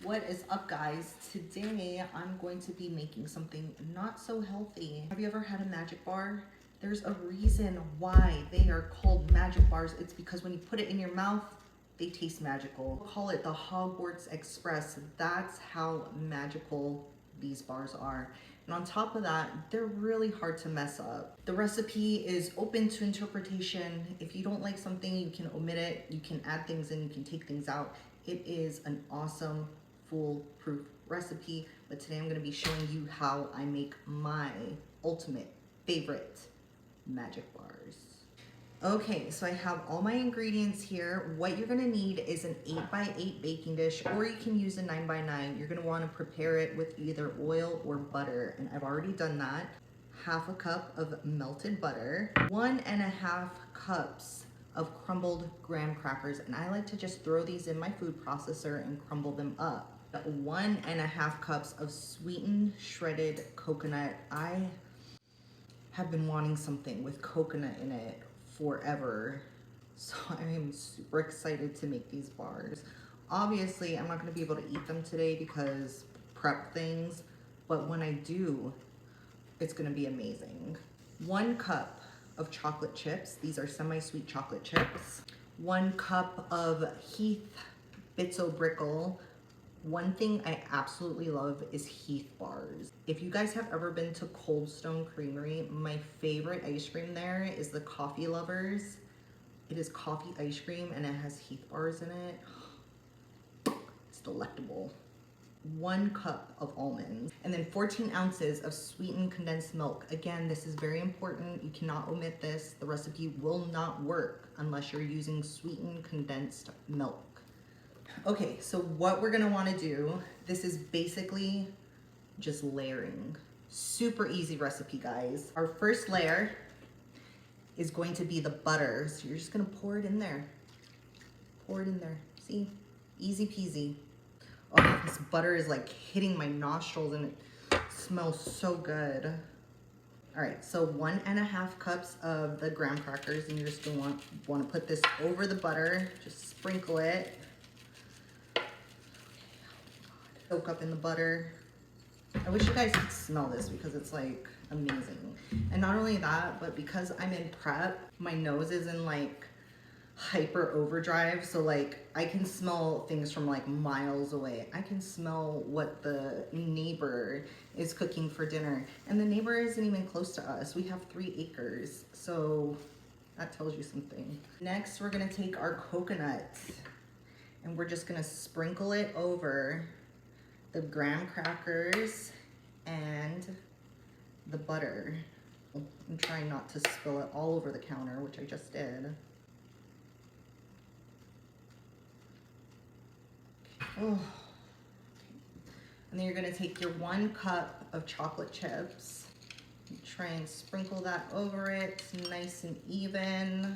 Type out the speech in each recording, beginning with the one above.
What is up, guys? Today I'm going to be making something not so healthy. Have you ever had a magic bar? There's a reason why they are called magic bars. It's because when you put it in your mouth, they taste magical. Call it the Hogwarts Express. That's how magical these bars are. And on top of that, they're really hard to mess up. The recipe is open to interpretation. If you don't like something, you can omit it. You can add things in, you can take things out. It is an awesome, foolproof recipe. But today I'm gonna be showing you how I make my ultimate favorite magic bars. Okay, so I have all my ingredients here. What you're gonna need is an 8x8 baking dish, or you can use a 9x9. You're gonna wanna prepare it with either oil or butter, and I've already done that. Half a cup of melted butter, 1.5 cups of crumbled graham crackers, and I like to just throw these in my food processor and crumble them up. 1.5 cups of sweetened shredded coconut. I have been wanting something with coconut in it forever, so I am super excited to make these bars. Obviously, I'm not going to be able to eat them today because prep things, but when I do, it's going to be amazing. 1 cup of chocolate chips. These are semi-sweet chocolate chips. 1 cup of Heath Bitzo-Brickle. One thing I absolutely love is Heath bars. If you guys have ever been to Cold Stone Creamery, my favorite ice cream there is the Coffee Lovers. It is coffee ice cream and it has Heath bars in it. It's delectable. 1 cup of almonds, and then 14 ounces of sweetened condensed milk. Again, this is very important. You cannot omit this. The recipe will not work unless you're using sweetened condensed milk. Okay, so what we're gonna wanna do, this is basically just layering. Super easy recipe, guys. Our first layer is going to be the butter. So you're just gonna pour it in there. Pour it in there, see? Easy peasy. Oh, this butter is like hitting my nostrils and it smells so good. All right, so 1.5 cups of the graham crackers, and you're just gonna want to put this over the butter. Just sprinkle it. Soak up in the butter. I wish you guys could smell this because it's like amazing. And not only that, but because I'm in prep, my nose is in like hyper overdrive, so like I can smell things from like miles away. I can smell what the neighbor is cooking for dinner, and the neighbor isn't even close to us. We have 3 acres, so that tells you something. Next, we're gonna take our coconut and we're just gonna sprinkle it over the graham crackers and the butter. I'm trying not to spill it all over the counter, which I just did. Oh. And then you're gonna take your 1 cup of chocolate chips and try and sprinkle that over it nice and even.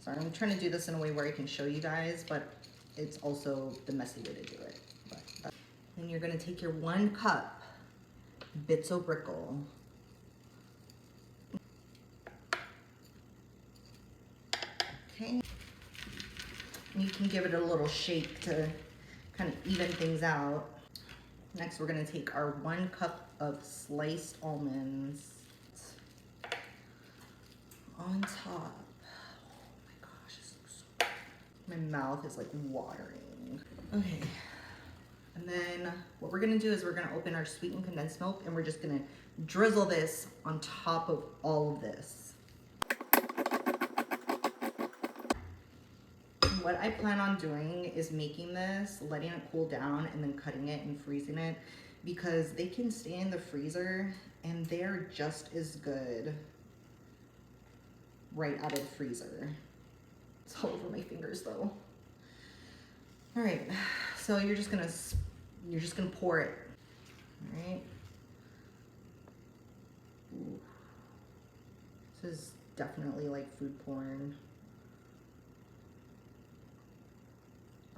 Sorry, I'm trying to do this in a way where I can show you guys, but it's also the messy way to do it. Then you're gonna take your 1 cup Bitzo-Brickle. Okay. And you can give it a little shake to kind of even things out. Next, we're gonna take our 1 cup of sliced almonds on top. Oh my gosh, this looks so good. My mouth is like watering. Okay, and then what we're gonna do is we're gonna open our sweetened condensed milk and we're just gonna drizzle this on top of all of this. What I plan on doing is making this, letting it cool down, and then cutting it and freezing it, because they can stay in the freezer and they're just as good right out of the freezer. It's all over my fingers though. All right, so you're just gonna pour it. All right. Ooh. This is definitely like food porn.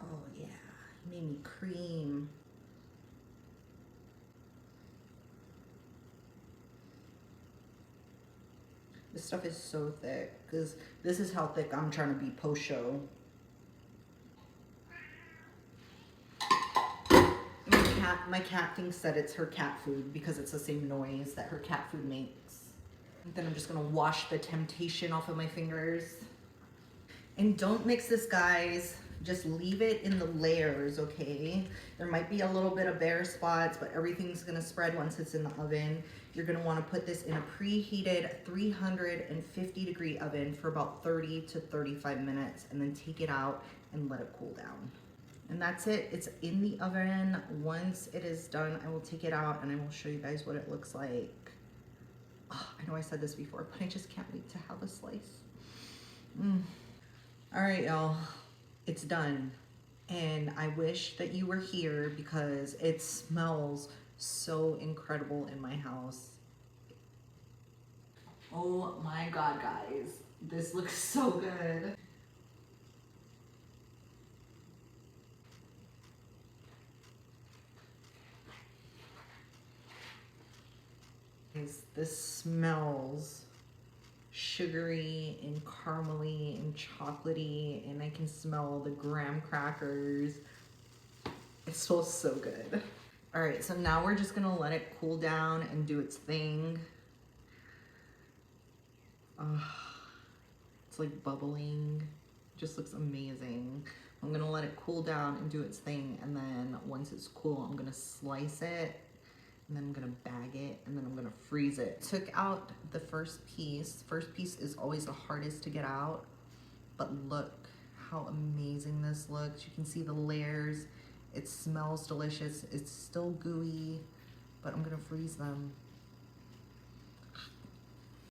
Oh yeah, you made me cream. This stuff is so thick, because this is how thick I'm trying to be post-show. my cat thinks that it's her cat food because it's the same noise that her cat food makes. And then I'm just gonna wash the temptation off of my fingers. And don't mix this, guys. Just leave it in the layers, okay? There might be a little bit of bare spots, but everything's gonna spread once it's in the oven. You're gonna wanna put this in a preheated 350-degree oven for about 30 to 35 minutes, and then take it out and let it cool down. And that's it, it's in the oven. Once it is done, I will take it out and I will show you guys what it looks like. Oh, I know I said this before, but I just can't wait to have a slice. All right, y'all, it's done. And I wish that you were here because it smells so incredible in my house. Oh my God, guys, this looks so good. This smells sugary and caramely and chocolatey, and I can smell the graham crackers. It smells so good. All right, so now we're just gonna let it cool down and do its thing. It's like bubbling, just looks amazing. I'm gonna let it cool down and do its thing, and then once it's cool, I'm gonna slice it, and then I'm gonna bag it, and then I'm gonna freeze it. Took out the first piece. First piece is always the hardest to get out, but look how amazing this looks. You can see the layers. It smells delicious. It's still gooey, but I'm gonna freeze them.